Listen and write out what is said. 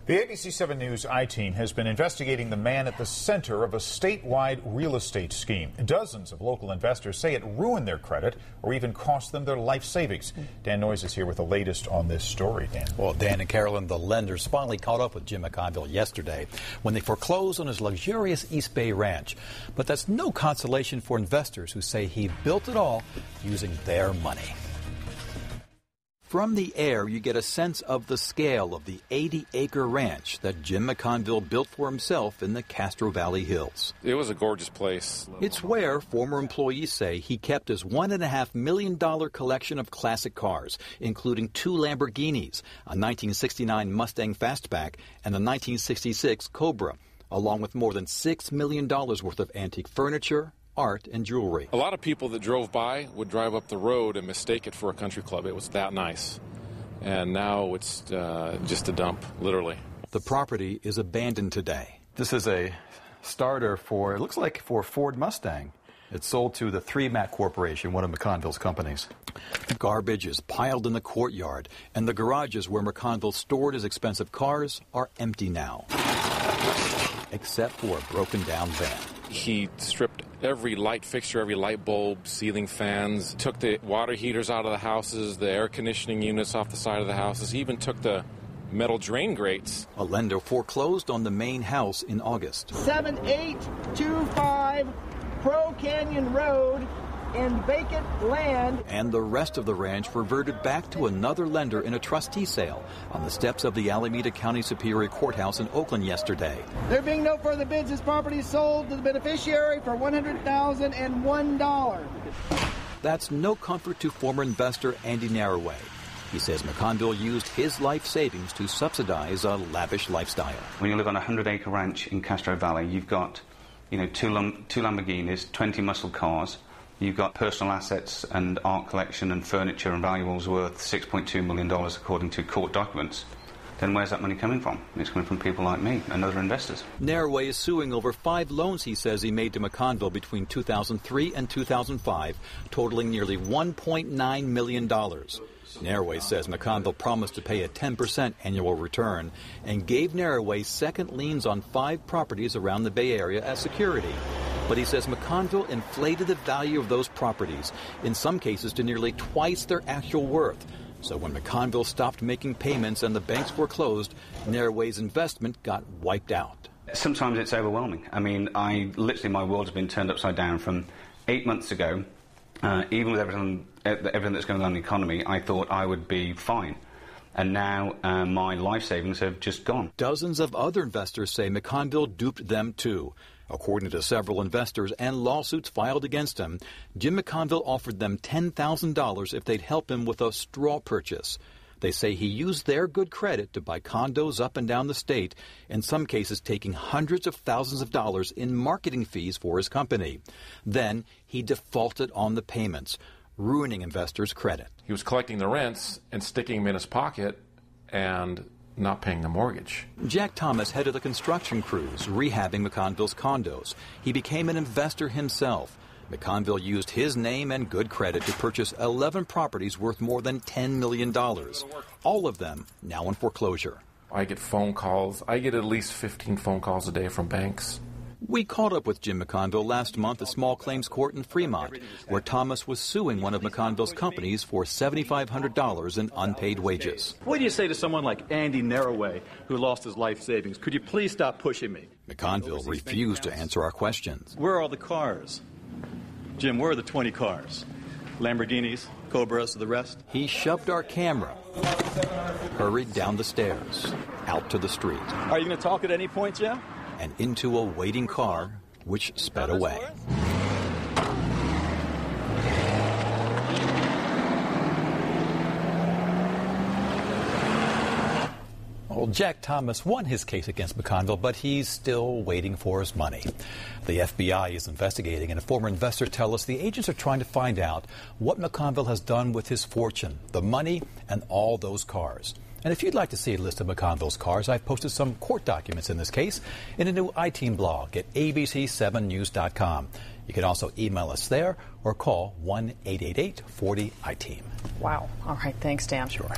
The ABC 7 News I-Team has been investigating the man at the center of a statewide real estate scheme. Dozens of local investors say it ruined their credit or even cost them their life savings. Dan Noyes is here with the latest on this story. Dan. Well, Dan and Carolyn, the lenders finally caught up with Jim McConville yesterday when they foreclosed on his luxurious East Bay ranch. But that's no consolation for investors who say he built it all using their money. From the air, you get a sense of the scale of the 80-acre ranch that Jim McConville built for himself in the Castro Valley Hills. It was a gorgeous place. It's where former employees say he kept his $1.5 million collection of classic cars, including 2 Lamborghinis, a 1969 Mustang Fastback, and a 1966 Cobra, along with more than $6 million worth of antique furniture, art, and jewelry. A lot of people that drove by would drive up the road and mistake it for a country club. It was that nice. And now it's just a dump, literally. The property is abandoned today. This is a starter for, it looks like for a Ford Mustang. It's sold to the 3MAC Corporation, one of McConville's companies. Garbage is piled in the courtyard, and the garages where McConville stored his expensive cars are empty now, except for a broken-down van. He stripped every light fixture, every light bulb, ceiling fans, took the water heaters out of the houses, the air conditioning units off the side of the houses. He even took the metal drain grates. A lender foreclosed on the main house in August. 7825 Pro Canyon Road in vacant land. And the rest of the ranch reverted back to another lender in a trustee sale on the steps of the Alameda County Superior Courthouse in Oakland yesterday. There being no further bids, this property is sold to the beneficiary for $100,001. That's no comfort to former investor Andy Narroway. He says McConville used his life savings to subsidize a lavish lifestyle. When you live on a 100-acre ranch in Castro Valley, you've got, two Lamborghinis, 20 muscle cars. You've got personal assets and art collection and furniture and valuables worth $6.2 million according to court documents. Then where's that money coming from? It's coming from people like me and other investors. Narroway is suing over 5 loans he says he made to McConville between 2003 and 2005, totaling nearly $1.9 million. Narroway says McConville promised to pay a 10% annual return and gave Narroway second liens on 5 properties around the Bay Area as security. But he says McConville inflated the value of those properties, in some cases to nearly twice their actual worth. So when McConville stopped making payments and the banks were closed, Narroway's investment got wiped out. Sometimes it's overwhelming. I mean, my world has been turned upside down from 8 months ago. Even with everything that's going on in the economy, I thought I would be fine. And now my life savings have just gone. Dozens of other investors say McConville duped them too. According to several investors and lawsuits filed against him, Jim McConville offered them $10,000 if they'd help him with a straw purchase. They say he used their good credit to buy condos up and down the state, in some cases taking hundreds of thousands of dollars in marketing fees for his company. Then he defaulted on the payments, ruining investors' credit. He was collecting the rents and sticking them in his pocket and not paying the mortgage. Jack Thomas headed the construction crews rehabbing McConville's condos. He became an investor himself. McConville used his name and good credit to purchase 11 properties worth more than $10 million. All of them now in foreclosure. I get phone calls. I get at least 15 phone calls a day from banks. We caught up with Jim McConville last month at Small Claims Court in Fremont, where Thomas was suing one of McConville's companies for $7,500 in unpaid wages. What do you say to someone like Andy Narroway, who lost his life savings? Could you please stop pushing me? McConville refused to answer our questions. Where are all the cars? Jim, where are the 20 cars? Lamborghinis, Cobras, the rest? He shoved our camera, hurried down the stairs, out to the street. Are you going to talk at any point, Jim? And into a waiting car, which sped away. Well, Jack Thomas won his case against McConville, but he's still waiting for his money. The FBI is investigating, and a former investor tells us the agents are trying to find out what McConville has done with his fortune, the money, and all those cars. And if you'd like to see a list of McConville's cars, I've posted some court documents in this case in a new I-Team blog at abc7news.com. You can also email us there or call 1-888-40-I-TEAM. Wow. All right. Thanks, Dan. Sure.